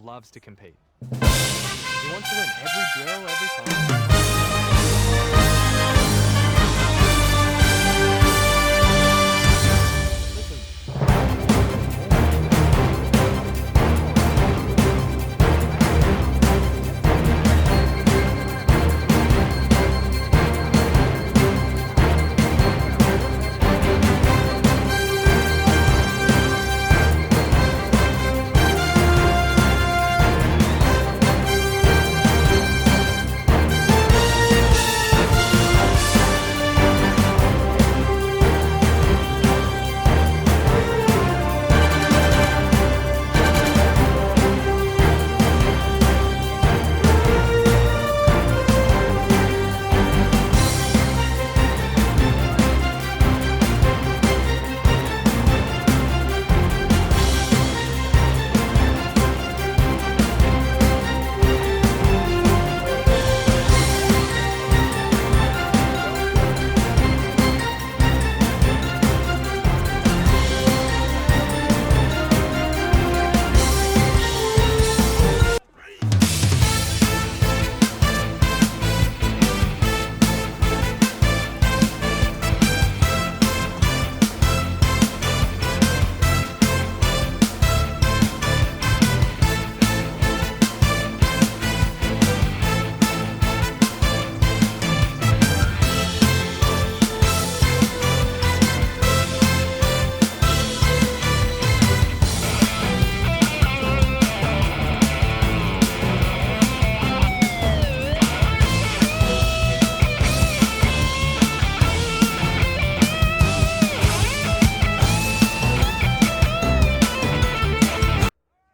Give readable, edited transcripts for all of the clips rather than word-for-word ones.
loves to compete. He wants to win every drill, every time.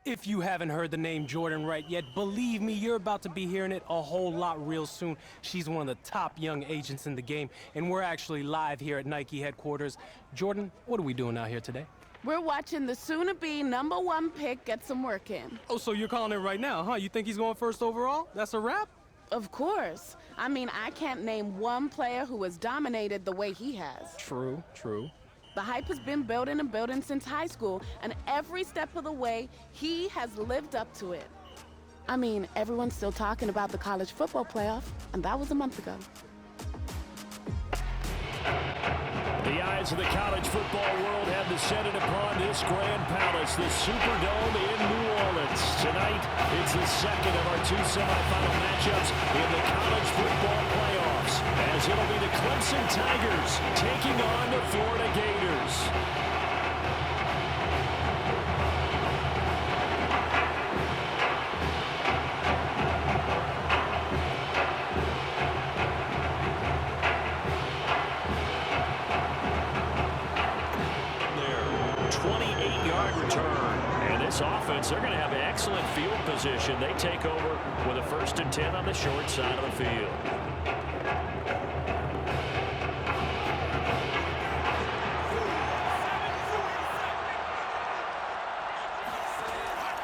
If you haven't heard the name Jordan Wright yet, believe me, you're about to be hearing it a whole lot real soon. She's one of the top young agents in the game, and we're actually live here at Nike headquarters. Jordan, what are we doing out here today? We're watching the soon-to-be #1 pick get some work in. Oh, so you're calling it right now, huh? You think he's going first overall? That's a wrap? Of course. I mean, I can't name one player who has dominated the way he has. True, true. The hype has been building and building since high school, and every step of the way, he has lived up to it. I mean, everyone's still talking about the college football playoff, and that was a month ago. The eyes of the college football world have descended upon this grand palace, the Superdome in New Orleans. Tonight, it's the second of our two semifinal matchups in the college football playoffs, as it'll be the Clemson Tigers taking on the Florida Gators. Offense, they're going to have excellent field position. They take over with a 1st and 10 on the short side of the field.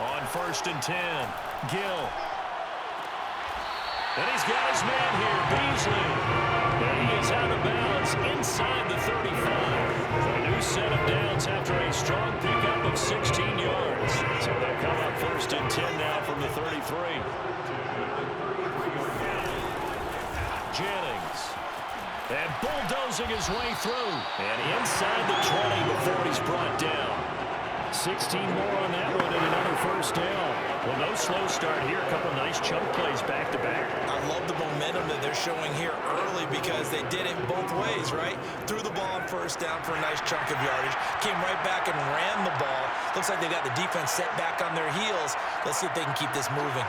On 1st and 10, Gill. And he's got his man here, Beasley. And he is out of bounds inside the 35. A new set of downs after a strong pickup of 16 yards. So they'll come up 1st and 10 now from the 33. Jennings. And bulldozing his way through. And inside the 20 before he's brought down. 16 more on that one and another 1st down. Well, no slow start here. A couple nice chunk plays back-to-back. I love the momentum that they're showing here early because they did it both ways, right? Threw the ball on 1st down for a nice chunk of yardage. Came right back and ran the ball. Looks like they got the defense set back on their heels. Let's see if they can keep this moving.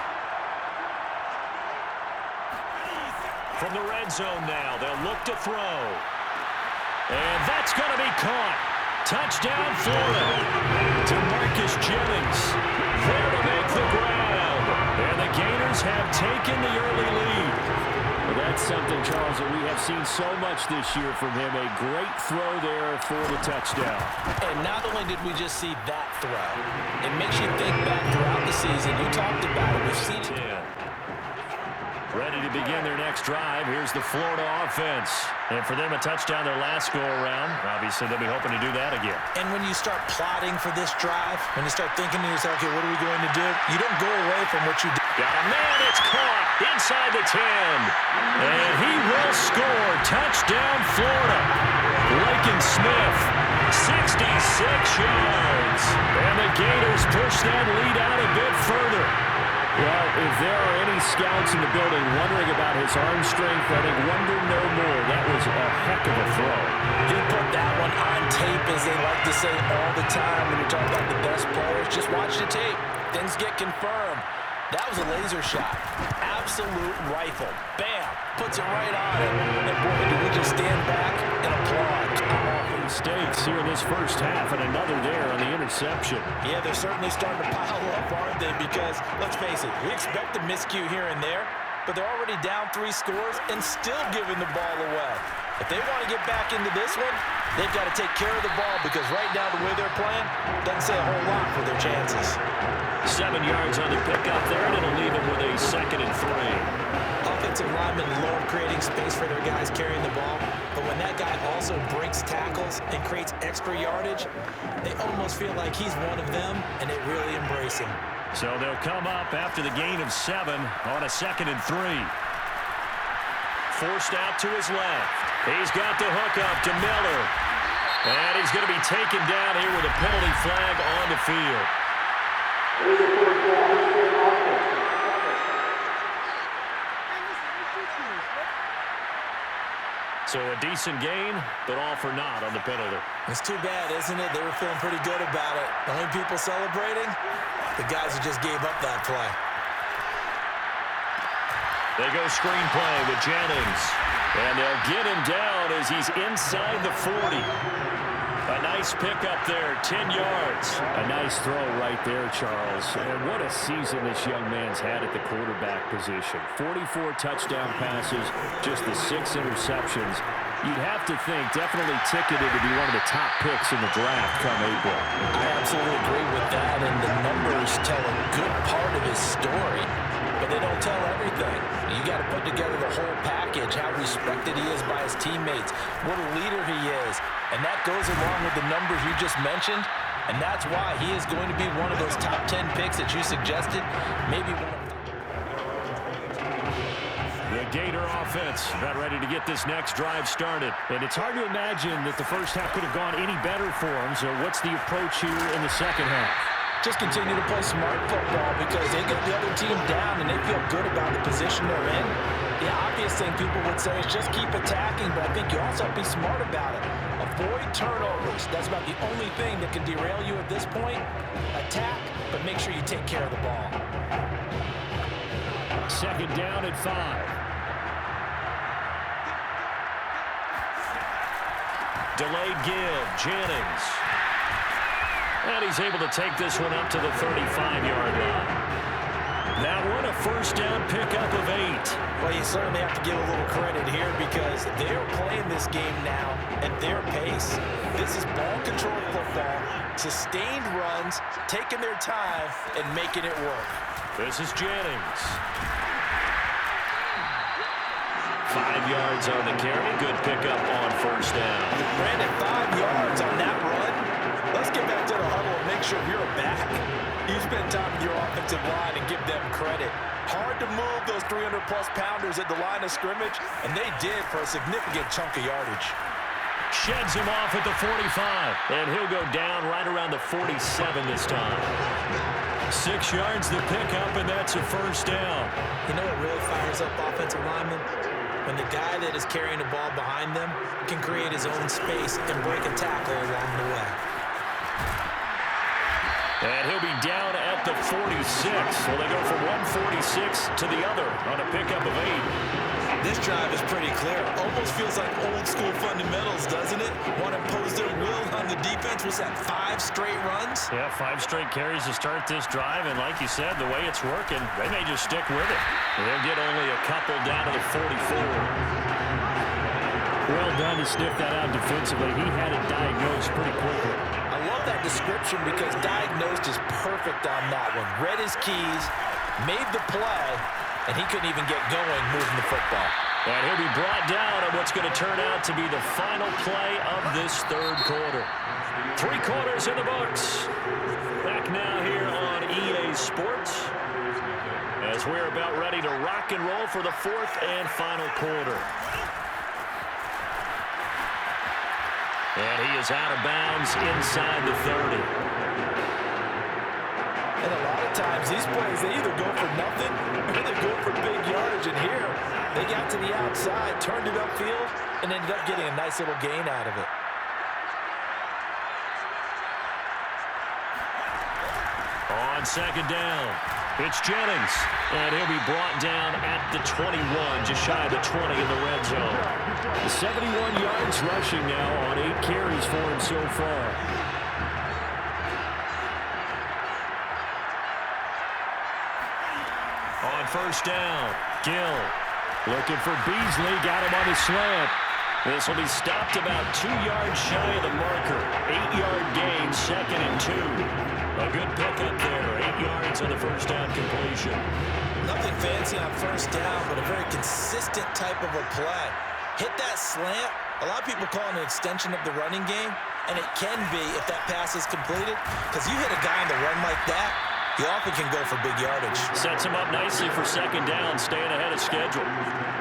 From the red zone now, they'll look to throw. And that's going to be caught. Touchdown, Florida. To Marcus Jennings. There to make the grab. And the Gators have taken the early lead. Well, that's something, Charles, that we have seen so much this year from him. A great throw there for the touchdown. And not only did we just see that throw, it makes you think back throughout the season. You talked about it. We've seen it. Ready to begin their next drive. Here's the Florida offense. And for them, a touchdown their last go-around. Obviously, they'll be hoping to do that again. And when you start plotting for this drive, when you start thinking to yourself, okay, what are we going to do? You don't go away from what you did. Got a man, it's caught inside the 10. And he will score. Touchdown, Florida. Lakin Smith, 66 yards. And the Gators push that lead out a bit further. Well, if there are any scouts in the building wondering about his arm strength, I think wonder no more. That was a heck of a throw. He put that one on tape, as they like to say all the time when you talk about the best players. Just watch the tape. Things get confirmed. That was a laser shot. Absolute rifle. Bam. Puts it right on it. And boy, do we just stand back and applaud. Mistakes here in this first half, and another there on the interception. Yeah, they're certainly starting to pile up, aren't they? Because, let's face it, we expect a miscue here and there, but they're already down 3 scores and still giving the ball away. If they want to get back into this one, they've got to take care of the ball, because right now the way they're playing doesn't say a whole lot for their chances. 7 yards on the pickup there, and it'll leave them with a 2nd and 3. Offensive linemen love creating space for their guys carrying the ball, but when that guy also breaks tackles and creates extra yardage, they almost feel like he's one of them, and they really embrace him. So they'll come up after the gain of 7 on a 2nd and 3. Forced out to his left. He's got the hook up to Miller. And he's going to be taken down here with a penalty flag on the field. So a decent gain, but all for naught on the penalty. It's too bad, isn't it? They were feeling pretty good about it. The only people celebrating, the guys who just gave up that play. They go screenplay with Jennings. And they'll get him down as he's inside the 40. A nice pickup there, 10 yards. A nice throw right there, Charles. And what a season this young man's had at the quarterback position. 44 touchdown passes, just the 6 interceptions. You'd have to think definitely ticketed to be one of the top picks in the draft come April. I absolutely agree with that, and the numbers tell a good part of his story, but they don't tell everything. You got to put together the whole package, how respected he is by his teammates, what a leader he is, and that goes along with the numbers you just mentioned, and that's why he is going to be one of those top 10 picks that you suggested, maybe one of them. The Gator offense about ready to get this next drive started. And it's hard to imagine that the first half could have gone any better for them. So what's the approach here in the second half? Just continue to play smart football, because they get the other team down and they feel good about the position they're in. The obvious thing people would say is just keep attacking, but I think you also have to be smart about it. Avoid turnovers. That's about the only thing that can derail you at this point. Attack, but make sure you take care of the ball. 2nd down at 5. Delayed give, Jennings. And he's able to take this one up to the 35-yard line. That one a first down pickup of 8. Well, you certainly have to give a little credit here, because they're playing this game now at their pace. This is ball control football, sustained runs, taking their time, and making it work. This is Jennings. 5 yards on the carry. Good pickup on first down. Brandon, 5 yards on that run. Let's get back to the huddle and make sure you're back. You spend time with your offensive line and give them credit. Hard to move those 300-plus pounders at the line of scrimmage, and they did for a significant chunk of yardage. Sheds him off at the 45. And he'll go down right around the 47 this time. 6 yards the pickup, and that's a first down. You know what really fires up offensive linemen? When the guy that is carrying the ball behind them can create his own space and break a tackle along the way. And he'll be down at the 46. So they go from 146 to the other on a pickup of 8. This drive is pretty clear. Almost feels like old school fundamentals, doesn't it? Want to impose their will on the defense. Was that 5 straight runs? Yeah, 5 straight carries to start this drive. And like you said, the way it's working, they may just stick with it. They'll get only a couple down to the 44. Well done to sniff that out defensively. He had it diagnosed pretty quickly. I love that description, because diagnosed is perfect on that one. Read his keys, made the play, and he couldn't even get going moving the football. And he'll be brought down on what's going to turn out to be the final play of this third quarter. 3 quarters in the books. Back now here on EA Sports as we're about ready to rock and roll for the 4th and final quarter. And he is out of bounds inside the 30. And a lot of times these plays, they either go for nothing or they go for big yardage. And here, they got to the outside, turned it upfield, and ended up getting a nice little gain out of it. On second down, it's Jennings. And he'll be brought down at the 21, just shy of the 20 in the red zone. 71 yards rushing now on 8 carries for him so far. On first down, Gill looking for Beasley, got him on the slant. This will be stopped about 2 yards shy of the marker. 8-yard gain, 2nd and 2. A good pickup there, 8 yards on the first down completion. Nothing fancy on first down, but a very consistent type of a play. Hit that slant. A lot of people call it an extension of the running game, and it can be if that pass is completed, because you hit a guy on the run like that, he often can go for big yardage. Sets him up nicely for second down, staying ahead of schedule.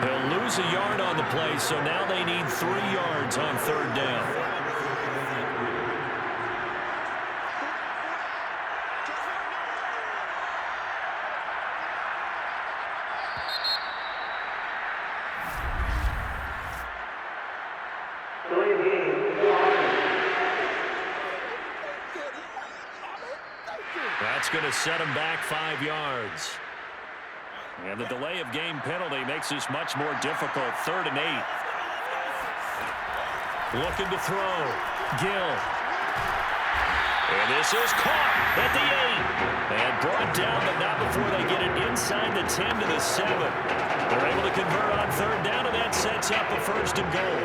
They'll lose a yard on the play, so now they need 3 yards on third down. That's going to set him back 5 yards. And the delay of game penalty makes this much more difficult. 3rd and 8. Looking to throw. Gill. And this is caught at the 8. And brought down, but not before they get it inside the 10 to the 7. They're able to convert on third down, and that sets up a 1st and goal.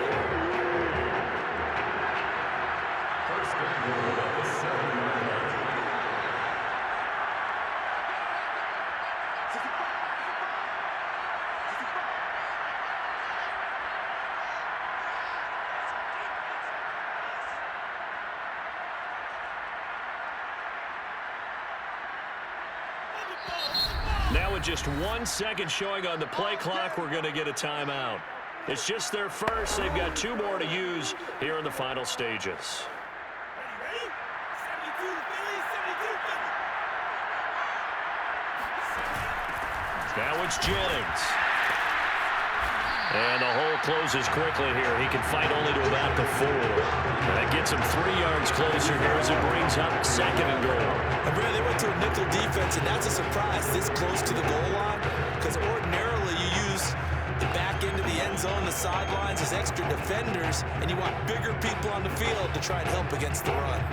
Now with just 1 second showing on the play clock, we're going to get a timeout. It's just their first. They've got 2 more to use here in the final stages. Now it's Jennings. And the hole closes quickly here. He can fight only to about the 4. And that gets him 3 yards closer here as it brings up 2nd and goal. And Brad, they went to a nickel defense, and that's a surprise this close to the goal line, because ordinarily you use the back end of the end zone, the sidelines as extra defenders, and you want bigger people on the field to try and help against the run.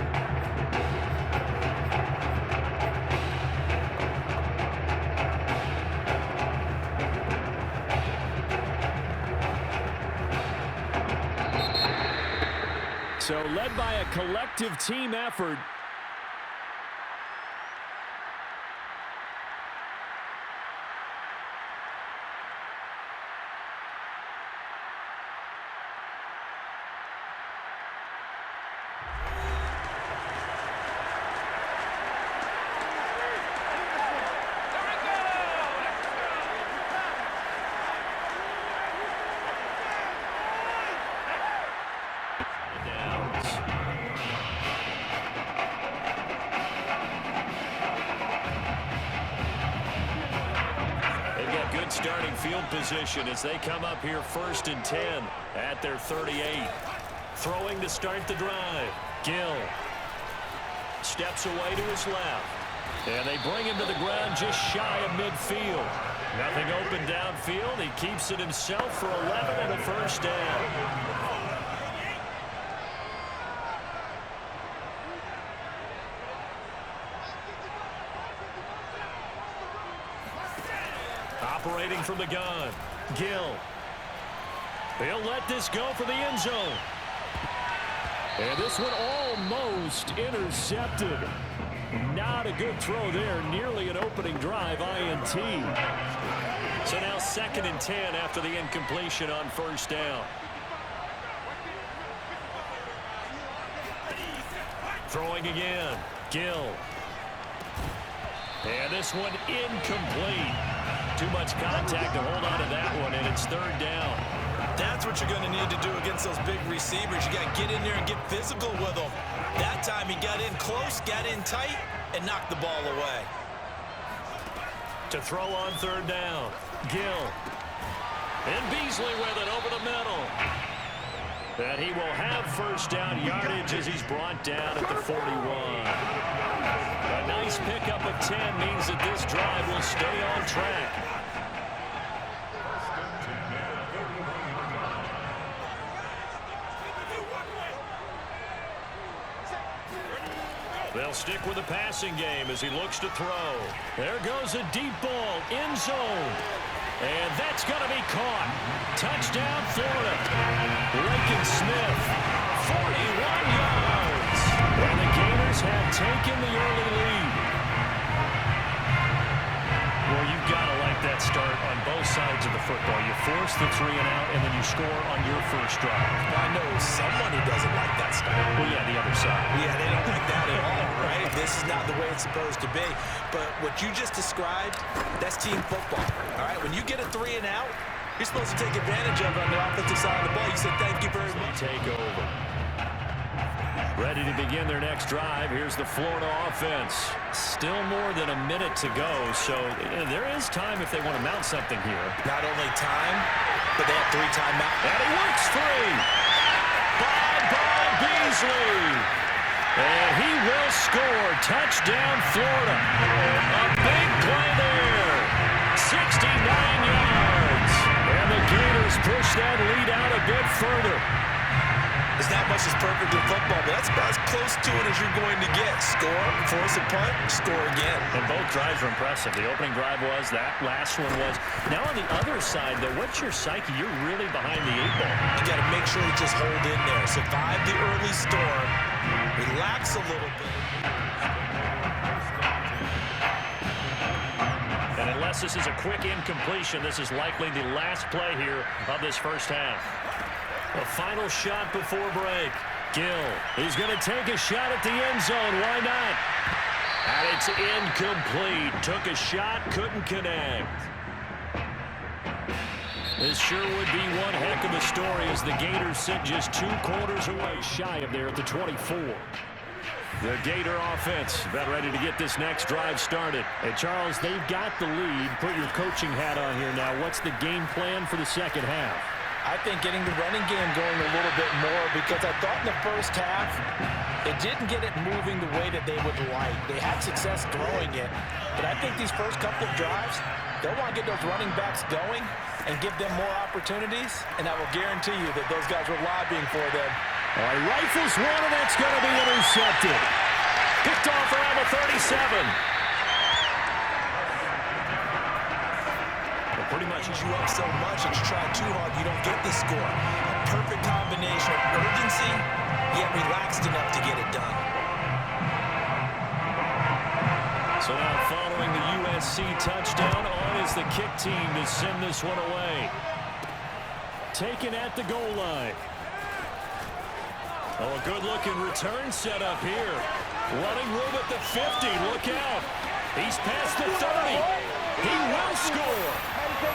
So led by a collective team effort. Starting field position as they come up here 1st and 10 at their 38. Throwing to start the drive. Gill steps away to his left. And they bring him to the ground just shy of midfield. Nothing open downfield. He keeps it himself for 11 and a 1st down. Operating from the gun, Gill. He'll let this go for the end zone. And this one almost intercepted. Not a good throw there. Nearly an opening drive INT. So now 2nd and 10 after the incompletion on first down. Throwing again. Gill. And this one incomplete. Too much contact to hold on to that one, and it's 3rd down. That's what you're going to need to do against those big receivers. You got to get in there and get physical with them. That time he got in close, got in tight, and knocked the ball away. To throw on 3rd down. Gill. And Beasley with it over the middle. And he will have first down yardage as he's brought down at the 41. A nice pickup of 10 means that this drive will stay on track. They'll stick with the passing game as he looks to throw. There goes a deep ball, end zone. And that's going to be caught. Touchdown, Florida. Lincoln Smith, 41 yards. And the Gators have taken the early lead. Well, you've got to like that start on both sides of the football. You force the 3 and out, and then you score on your first drive. I know someone who doesn't like that start. Well, yeah, the other side. Yeah, they don't like that at all, right? This is not the way it's supposed to be. But what you just described, that's team football, all right? When you get a 3 and out, you're supposed to take advantage of it on the offensive side of the ball. You said thank you very much. Take over. Ready to begin their next drive. Here's the Florida offense. Still more than a minute to go, so there is time if they want to mount something here. Not only time, but they have 3 timeouts. And he works 3. By Beasley. And he will score. Touchdown, Florida. A big play there. 69 yards. And the Gators push that lead out a bit further. It's not much as perfect in football, but that's about as close to it as you're going to get. Score, force a punt, score again. And both drives were impressive. The opening drive was, that last one was. Now on the other side, though, what's your psyche? You're really behind the 8 ball. You got to make sure you just hold in there. Survive the early storm. Relax a little bit. And unless this is a quick incompletion, this is likely the last play here of this first half. A final shot before break. Gill is going to take a shot at the end zone. Why not? And it's incomplete. Took a shot, couldn't connect. This sure would be one heck of a story as the Gators sit just 2 quarters away shy of there at the 24. The Gator offense about ready to get this next drive started. And Charles, they've got the lead. Put your coaching hat on here now. What's the game plan for the second half? I think getting the running game going a little bit more, because I thought in the first half they didn't get it moving the way that they would like. They had success throwing it, but I think these first couple of drives, they'll want to get those running backs going and give them more opportunities, and I will guarantee you that those guys were lobbying for them. All right, rifles one, and that's going to be intercepted. Picked off around the 37. Pretty much you up so much and you try too hard, you don't get the score. A perfect combination of urgency, yet relaxed enough to get it done. So now following the USC touchdown, on is the kick team to send this one away. Taken at the goal line. Oh, a good-looking return set up here. Running room at the 50. Look out. He's past the 30. He will score. I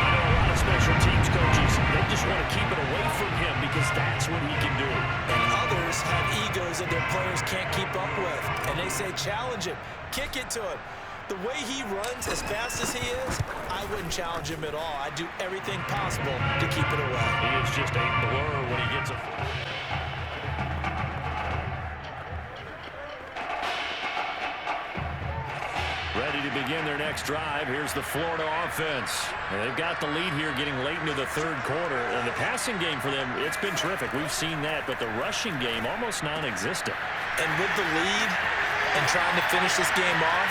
know a lot of special teams coaches, they just want to keep it away from him because that's what he can do. And others have egos that their players can't keep up with. And they say, challenge him, kick it to him. The way he runs as fast as he is, I wouldn't challenge him at all. I'd do everything possible to keep it away. He is just a blur when he gets a... Ready to begin their next drive. Here's the Florida offense. And they've got the lead here getting late into the 3rd quarter. And the passing game for them, it's been terrific. We've seen that, but the rushing game almost non-existent. And with the lead and trying to finish this game off,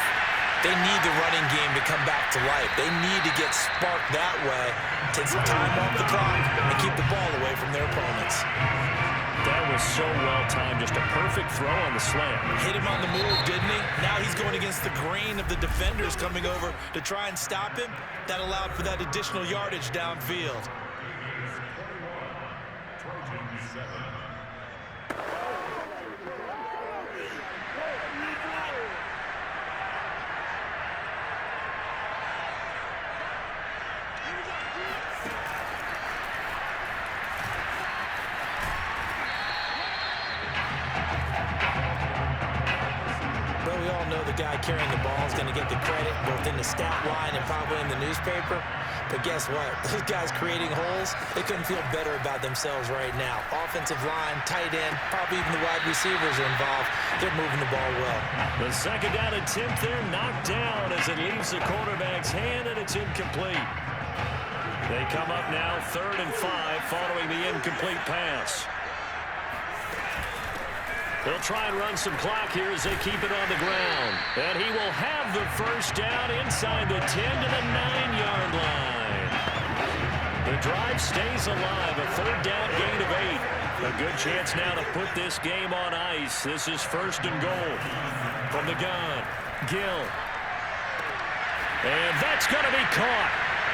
they need the running game to come back to life. They need to get sparked that way, take some time off the clock, and keep the ball away from their opponents. That was so well-timed. Just a perfect throw on the slant. Hit him on the move, didn't he? Now he's going against the grain of the defenders coming over to try and stop him. That allowed for that additional yardage downfield. We all know the guy carrying the ball is going to get the credit both in the stat line and probably in the newspaper. But guess what? Those guys creating holes, they couldn't feel better about themselves right now. Offensive line, tight end, probably even the wide receivers are involved. They're moving the ball well. The second down attempt there knocked down as it leaves the quarterback's hand, and it's incomplete. They come up now 3rd and 5 following the incomplete pass. They'll try and run some clock here as they keep it on the ground. And he will have the first down inside the 10 to the 9-yard line. The drive stays alive. A 3rd down gain of 8. A good chance now to put this game on ice. This is 1st and goal from the gun. Gill. And that's going to be caught.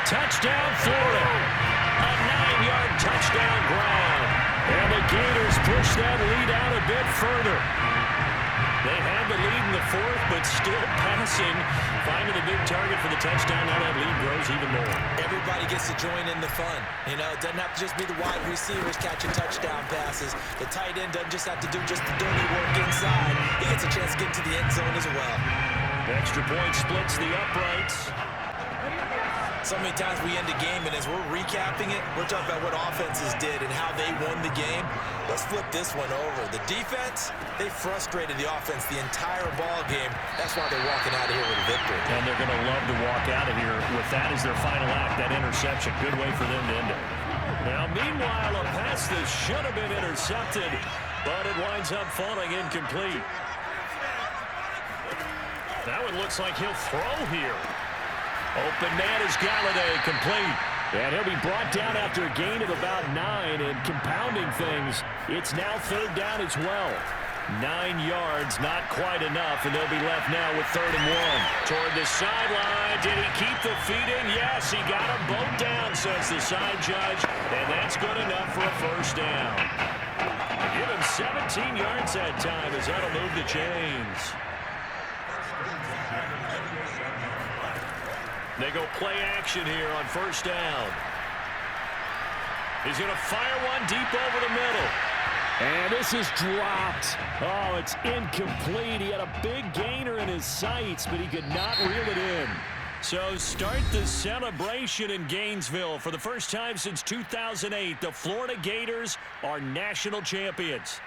Touchdown, Florida. A 9-yard touchdown ground. And the Gators push that lead out a bit further. They had the lead in the 4th, but still passing. Finding the big target for the touchdown. Now that lead grows even more. Everybody gets to join in the fun. You know, it doesn't have to just be the wide receivers catching touchdown passes. The tight end doesn't just have to do just the dirty work inside. He gets a chance to get into the end zone as well. Extra point splits the uprights. So many times we end a game, and as we're recapping it, we're talking about what offenses did and how they won the game. Let's flip this one over. The defense, they frustrated the offense the entire ball game. That's why they're walking out of here with a victory. And they're going to love to walk out of here with that as their final act, that interception. Good way for them to end it. Now, meanwhile, a pass that should have been intercepted, but it winds up falling incomplete. That one looks like he'll throw here. Open man is Galladay, complete. And he'll be brought down after a gain of about 9, and compounding things, it's now 3rd down as well. 9 yards, not quite enough, and they'll be left now with 3rd and 1. Toward the sideline, did he keep the feet in? Yes, he got them both down, says the side judge, and that's good enough for a 1st down. Give him 17 yards that time as that'll move the chains. They go play action here on 1st down. He's going to fire one deep over the middle. And this is dropped. Oh, it's incomplete. He had a big gainer in his sights, but he could not reel it in. So start the celebration in Gainesville. For the first time since 2008, the Florida Gators are national champions.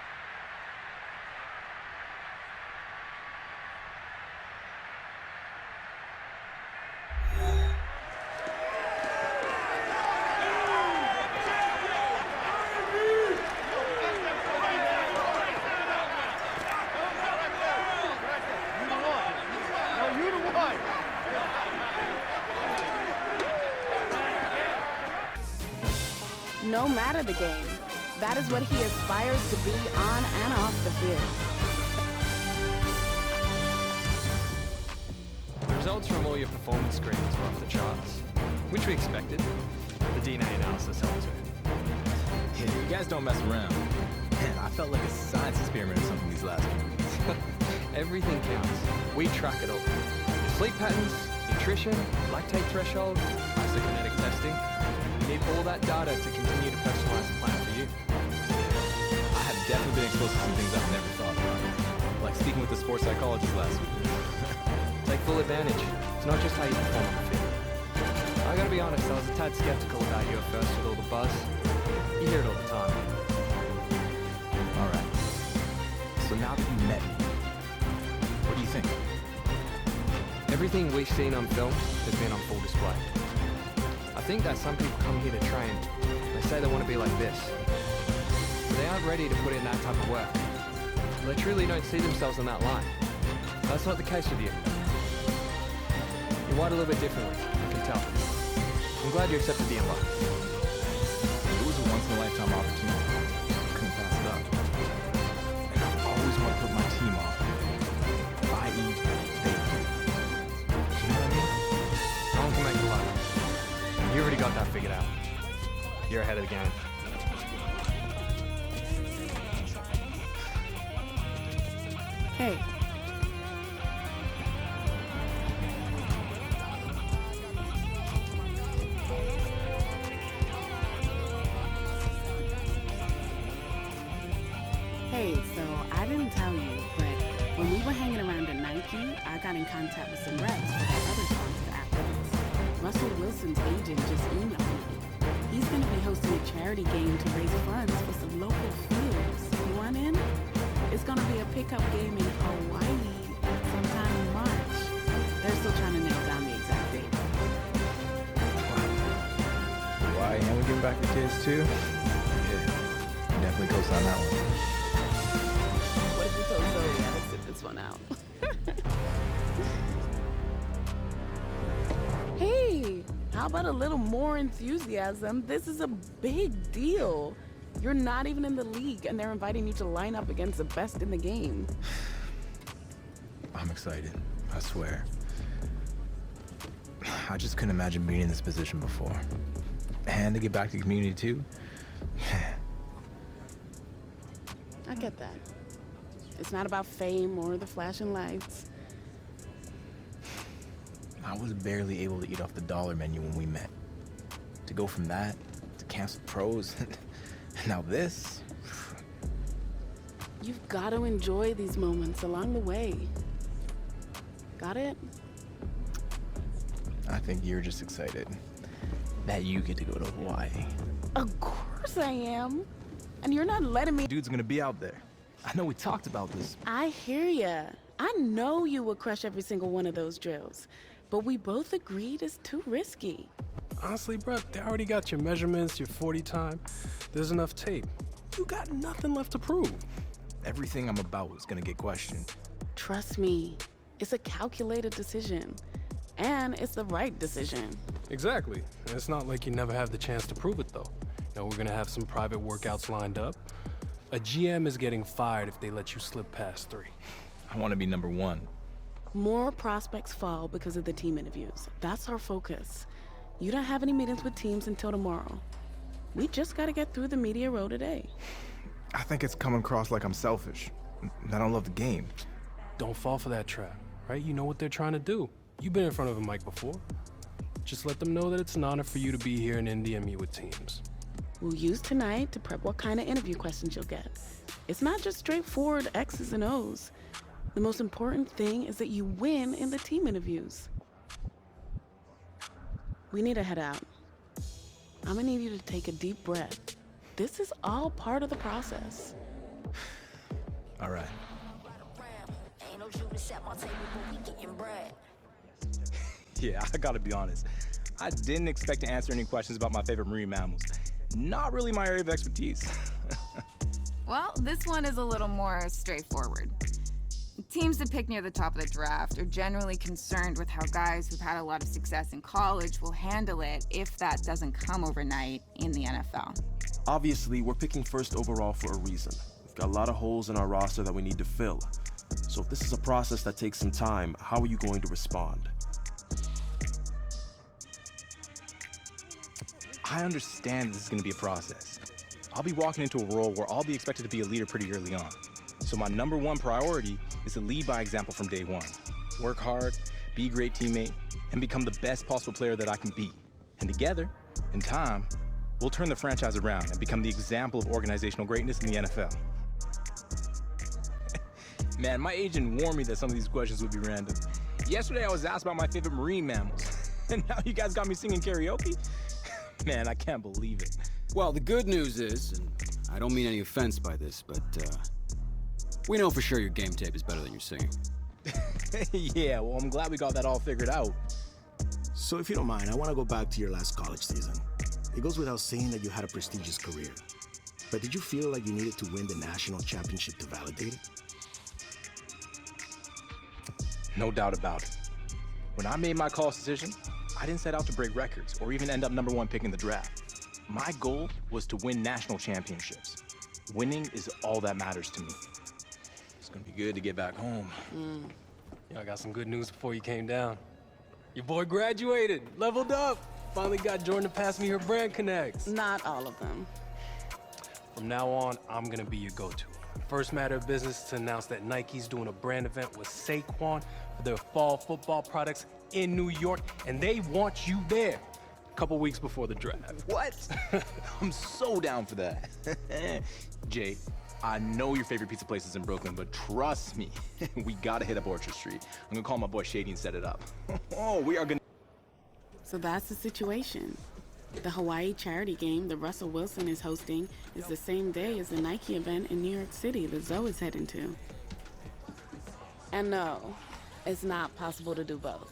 No matter the game, that is what he aspires to be on and off the field. The results from all your performance screens were off the charts, which we expected. The DNA analysis helped too. Yeah, you guys don't mess around. Man, I felt like a science experiment or something these last few weeks. Everything counts. We track it all. Your sleep patterns, nutrition, lactate threshold, isokinetic testing. We need all that data to continue to personalize the plan for you. I have definitely been exposed to some things I've never thought about. Like speaking with the sports psychologist last week. Take full advantage. It's not just how you perform on the field. I gotta be honest, I was a tad skeptical about you at first with all the buzz. You hear it all the time. All right. So now that you met me, what do you think? Everything we've seen on film has been on full display. I think that some people come here to train. They say they want to be like this. But they aren't ready to put in that type of work. They truly don't see themselves on that line. That's not the case with you. You're wired a little bit differently, I can tell. I'm glad you accepted the invite. It was a once-in-a-lifetime opportunity. I couldn't pass it up. team off, i.e. they. You know what I mean? No one can make a line. You already got that figured out. You're ahead of the game. Hey. Hey, so I didn't tell you, but when we were hanging around at Nike, I got in contact with some reps for the other sponsored athletes. Russell Wilson's agent just emailed me. He's going to be hosting a charity game to raise funds for some local fields. You want in? It's going to be a pickup game in Hawaii sometime in March. They're still trying to nail down the exact date. Why? And we give back the kids too? Yeah, definitely co-sign that one. What if we told Zoe how to sit this one out? Hey, how about a little more enthusiasm? This is a big deal. You're not even in the league, and they're inviting you to line up against the best in the game. I'm excited, I swear. I just couldn't imagine being in this position before. And to get back to the community too. I get that. It's not about fame or the flashing lights. I was barely able to eat off the dollar menu when we met. To go from that to cancel pros, now this. You've got to enjoy these moments along the way. Got it? I think you're just excited that you get to go to Hawaii. Of course I am. And you're not letting me. Dude's gonna be out there. I know we talked about this. I hear ya. I know you would crush every single one of those drills. But we both agreed it's too risky. Honestly, bro, they already got your measurements, your 40 time. There's enough tape. You got nothing left to prove. Everything I'm about is gonna get questioned. Trust me, it's a calculated decision. And it's the right decision. Exactly. And it's not like you never have the chance to prove it, though. You know, we're gonna have some private workouts lined up. A GM is getting fired if they let you slip past 3. I want to be number 1. More prospects fall because of the team interviews. That's our focus. You don't have any meetings with teams until tomorrow. We just gotta get through the media row today. I think it's coming across like I'm selfish. I don't love the game. Don't fall for that trap, right? You know what they're trying to do. You've been in front of a mic before. Just let them know that it's an honor for you to be here in Indy and meet with teams. We'll use tonight to prep what kind of interview questions you'll get. It's not just straightforward X's and O's. The most important thing is that you win in the team interviews. We need to head out. I'm gonna need you to take a deep breath. This is all part of the process. All right. Yeah, I gotta be honest. I didn't expect to answer any questions about my favorite marine mammals. Not really my area of expertise. Well, this one is a little more straightforward. Teams that pick near the top of the draft are generally concerned with how guys who've had a lot of success in college will handle it if that doesn't come overnight in the NFL. Obviously, we're picking first overall for a reason. We've got a lot of holes in our roster that we need to fill. So if this is a process that takes some time, how are you going to respond? I understand this is gonna be a process. I'll be walking into a role where I'll be expected to be a leader pretty early on. So my number 1 priority is to lead by example from day 1. Work hard, be a great teammate, and become the best possible player that I can be. And together, in time, we'll turn the franchise around and become the example of organizational greatness in the NFL. Man, my agent warned me that some of these questions would be random. Yesterday I was asked about my favorite marine mammals, and now you guys got me singing karaoke? Man, I can't believe it. Well, the good news is, and I don't mean any offense by this, but we know for sure your game tape is better than your singing. Yeah, well, I'm glad we got that all figured out. So if you don't mind, I want to go back to your last college season. It goes without saying that you had a prestigious career. But did you feel like you needed to win the national championship to validate it? No doubt about it. When I made my college decision, I didn't set out to break records or even end up number 1 pick in the draft. My goal was to win national championships. Winning is all that matters to me. It's gonna be good to get back home. Yo, I got some good news before you came down. Your boy graduated, leveled up. Finally got Jordan to pass me her brand connects. Not all of them. From now on, I'm gonna be your go-to. First matter of business is to announce that Nike's doing a brand event with Saquon for their fall football products in New York, and they want you there a couple weeks before the draft. What? I'm so down for that. Jay, I know your favorite pizza place is in Brooklyn, but trust me, we gotta hit up Orchard Street. I'm gonna call my boy Shady and set it up. Oh, we are gonna... So that's the situation. The Hawaii charity game that Russell Wilson is hosting is the same day as the Nike event in New York City that Zoe is heading to. And no, it's not possible to do both.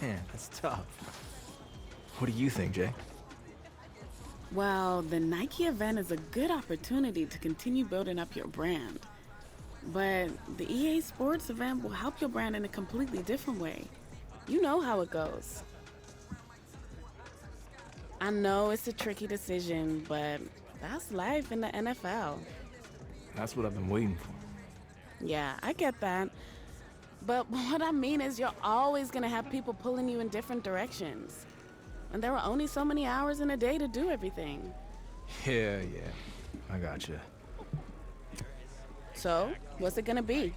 Man, that's tough. What do you think, Jay? Well, the Nike event is a good opportunity to continue building up your brand. But the EA Sports event will help your brand in a completely different way. You know how it goes. I know it's a tricky decision, but that's life in the NFL. That's what I've been waiting for. Yeah, I get that. But what I mean is you're always gonna have people pulling you in different directions. And there are only so many hours in a day to do everything. Yeah, I gotcha. So, what's it gonna be?